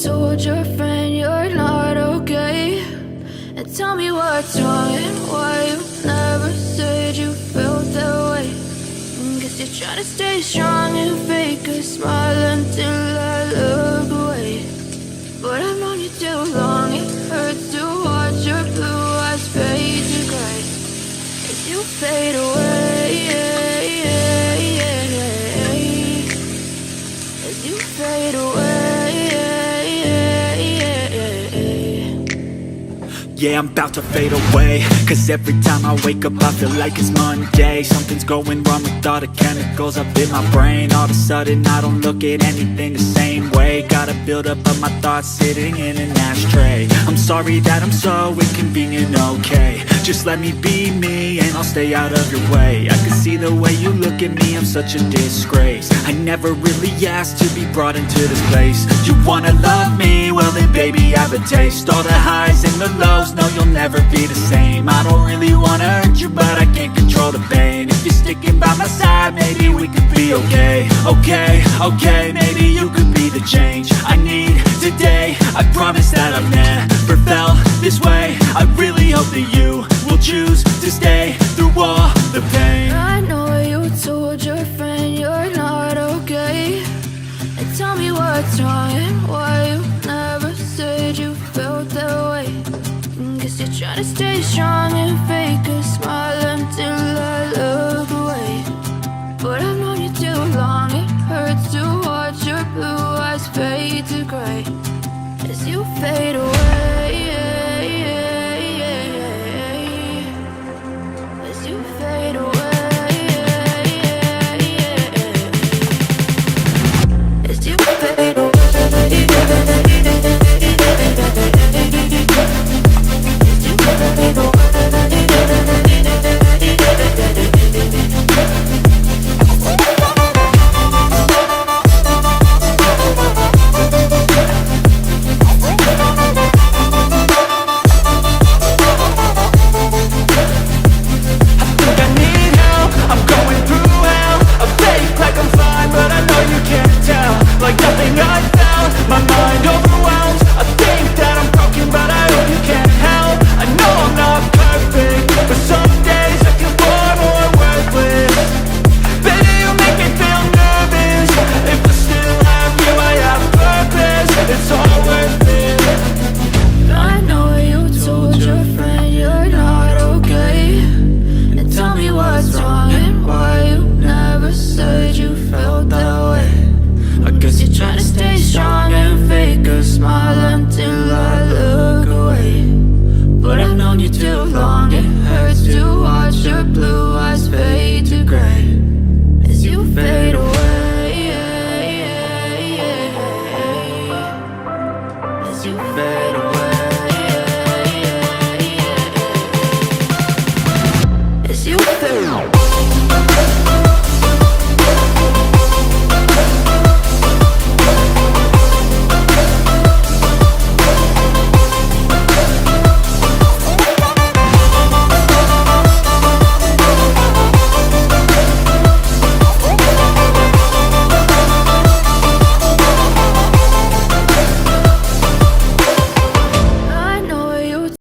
told your friend you're not okay? And tell me what's wrong and why you never said you felt that way. Guess you're trying to stay strong and fake a smile until I look away. But I've known you too long, it hurts to watch your blue eyes fade to gray as you fade away, as you fade away. Yeah, I'm about to fade away, cause every time I wake up I feel like it's Monday. Something's going wrong with all the chemicals up in my brain. All of a sudden I don't look at anything the same way. Got a buildup of my thoughts sitting in an ashtray. I'm sorry that I'm so inconvenient, okay? Just let me be me and I'll stay out of your way. I can see the way you look at me, I'm such a disgrace. I never really asked to be brought into this place. You wanna love me? Well then baby I have a taste. All the highs and the lows, no you'll never be the same. I don't really wanna hurt you but I can't control the pain. If you're sticking by my side maybe we could be okay. Okay, maybe you could be the change I need today. I promise that I've never felt this way. I really hope that you will choose to stay through all the pain. I know you told your friend you're not okay. And tell me what's wrong and why you never said you felt that way. Guess you're trying to stay strong and fake a smile until I look away. But I've known you too long, it hurts to watch your blue eyes fade to gray as you fade away, as you fade away, as you fade away. Like nothing I found, my mind over